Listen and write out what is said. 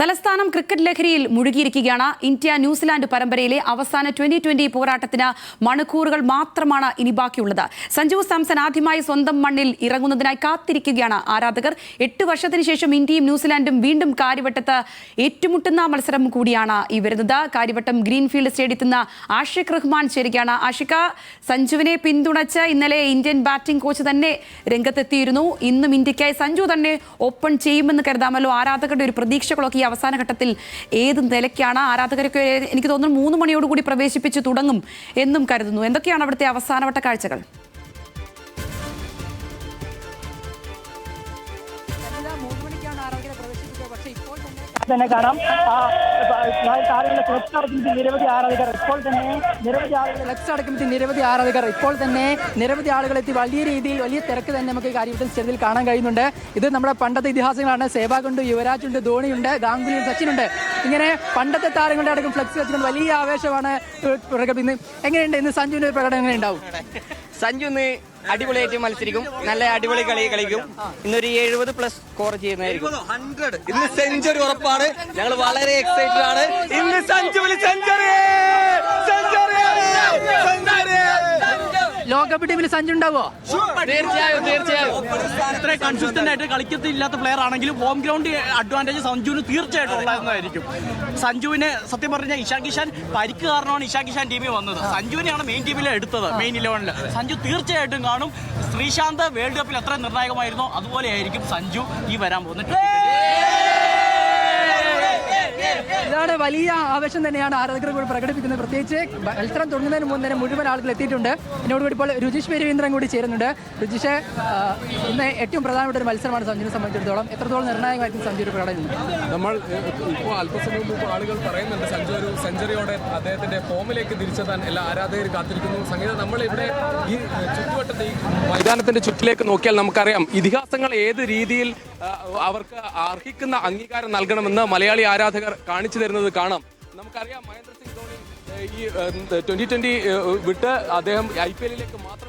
തലസ്ഥാനം ക്രിക്കറ്റ് ലഹരിയിൽ മുഴുകിയിരിക്കുകയാണ്. India New Zealand പരമ്പരയിലെ അവസാന 2020 പോരാട്ടത്തിന് മണിക്കൂറുകൾ മാത്രമാണ് ഇനി ബാക്കിയുള്ളത്. സഞ്ജു സാംസൺ ആദ്യമായി സ്വന്തം മണ്ണിൽ ഇറങ്ങുന്നതിനായി കാത്തിരിക്കുകയാണ് ആരാധകർ. 8 വർഷത്തിന് ശേഷം ഇന്ത്യയും ന്യൂസിലാൻഡും വീണ്ടും കാര്യവട്ടത്ത് ഏറ്റുമുട്ടുന്ന മത്സരം കൂടിയാണ് ഈ വരുന്നത്. കാര്യവട്ടം ഗ്രീൻഫീൽഡ് സ്റ്റേഡിയത്തിൽ നിന്ന് ആഷിഖ് റഹ്മാൻ ചേരുകയാണ്. ആഷിഖ, സഞ്ജുവിനെ പിന്തുണച്ച് ഇന്നലെ ഇന്ത്യൻ ബാറ്റിംഗ് കോച്ച് തന്നെ രംഗത്തെത്തിയിരുന്നു. ഇന്നും ഇന്ത്യക്കായി സഞ്ജു തന്നെ ഓപ്പൺ ചെയ്യുമെന്ന് കരുതാമല്ലോ. ആരാധകരുടെ ഒരു പ്രതീക്ഷകളൊക്കെ അവസാന ഘട്ടത്തിൽ ഏത് നിലയ്ക്കാണ്? ആരാധകരൊക്കെ എനിക്ക് തോന്നുന്നു 3 മണിയോടുകൂടി പ്രവേശിപ്പിച്ച് തുടങ്ങും എന്നും കരുതുന്നു. എന്തൊക്കെയാണ് അവിടുത്തെ അവസാനവട്ട കാഴ്ചകൾ? തന്നെ കാണാം നിരവധി ആരാധകർ ഇപ്പോൾ തന്നെ നിരവധി ആളുകൾ എത്തി വലിയ രീതിയിൽ വലിയ തിരക്ക് തന്നെ നമുക്ക് കാര്യത്തിൽ സ്റ്റേഡിയത്തിൽ കാണാൻ കഴിയുന്നുണ്ട്. ഇത് നമ്മുടെ പണ്ടത്തെ ഇതിഹാസങ്ങളാണ്. സേവാഗുണ്ട്, യുവരാജുണ്ട്, ധോണിയുണ്ട്, ഗാംഗുലി, സച്ചിനുണ്ട്. ഇങ്ങനെ പണ്ടത്തെ താരങ്ങളുടെ അടക്കം ഫ്ലെക്സ് വെച്ചുകൊണ്ട് വലിയ ആവേശമാണ് പ്രകടിപ്പിക്കുന്നത്. എങ്ങനെയുണ്ട് ഇന്ന് സഞ്ജുവിന്റെ പ്രകടനം? എങ്ങനെ ഉണ്ടാവും? സഞ്ജു ഇന്ന് അടിപൊളിയായിട്ട് മത്സരിക്കും, നല്ല അടിപൊളി കളി കളിക്കും. ഇന്നൊരു 70+ സ്കോർ ചെയ്യുന്നതായിരിക്കും. 100 ഇന്ന് സെഞ്ചുറി ഉറപ്പാണ്. ഞങ്ങൾ വളരെ എക്സൈറ്റഡ് ആണ്. ഇന്ന് സഞ്ജുവിന് സെഞ്ചുറി. ലോകകപ്പ് ടീമിൽ സഞ്ജു ഉണ്ടാവോ? തീർച്ചയായും. ഇത്രയും കൺസിസ്റ്റന്റ് ആയിട്ട് കളിക്കത്തില്ലാത്ത പ്ലെയർ ആണെങ്കിലും ഹോം ഗ്രൗണ്ട് അഡ്വാൻറ്റേജ് സഞ്ജുവിന് തീർച്ചയായിട്ടും ഉള്ളതായിരിക്കും. സഞ്ജുവിനെ സത്യം പറഞ്ഞാൽ ഇഷാൻ കിഷാൻ പരിക്ക് കാരണമാണ് ഇഷാൻ കിഷാൻ ടീമിൽ വന്നത്. സഞ്ജുവിനെയാണ് മെയിൻ ടീമിൽ എടുത്തത്, മെയിൻ 11-ൽ. സഞ്ജു തീർച്ചയായിട്ടും കാണും. ശ്രീശാന്ത് വേൾഡ് കപ്പിൽ എത്ര നിർണായകമായിരുന്നോ അതുപോലെ ആയിരിക്കും സഞ്ജു ഈ വരാൻ പോകുന്നത്. ഇതാണ് വലിയ ആവേശം തന്നെയാണ് ആരാധകർ കൂടി പ്രകടിപ്പിക്കുന്നത്. പ്രത്യേകിച്ച് മത്സരം തുടങ്ങുന്നതിന് മുമ്പ് തന്നെ മുഴുവൻ ആളുകൾ എത്തിയിട്ടുണ്ട്. എന്നോടുകൂടി ഇപ്പോൾ രുചീഷ് പെരുവീന്ദ്രൻ കൂടി ചേരുന്നുണ്ട്. രുചീഷ്, ഇന്ന് ഏറ്റവും പ്രധാനപ്പെട്ട ഒരു മത്സരമാണ് സഞ്ജുവിനെ സംബന്ധിച്ചിടത്തോളം. എത്രത്തോളം നിർണായകമായിരിക്കും സഞ്ജു ഒരു പ്രകടനം? നമ്മൾ ഇപ്പോൾ അല്പസമയം മുമ്പ് ആളുകൾ പറയുന്നുണ്ട് സഞ്ജു ഒരു സെഞ്ചുറിയോടെ അദ്ദേഹത്തിന്റെ ഫോമിലേക്ക് തിരിച്ചെത്താൻ എല്ലാ ആരാധകർ കാത്തിരിക്കുന്നു. സംഗീത, നമ്മളിവിടെ ഈ ചുറ്റുവട്ടത്തെ ഈ മൈതാനത്തിന്റെ ചുറ്റിലേക്ക് നോക്കിയാൽ നമുക്കറിയാം ഇതിഹാസങ്ങൾ ഏത് രീതിയിൽ അവർക്ക് അർഹിക്കുന്ന അംഗീകാരം നൽകണമെന്ന് മലയാളി ആരാധകർ കാണിച്ചു തരുന്നത് കാണാം. നമുക്കറിയാം മഹേന്ദ്ര സിംഗ് ധോണി ഈ 2020 വിട്ട് അദ്ദേഹം IPL-ലേക്ക് മാത്രം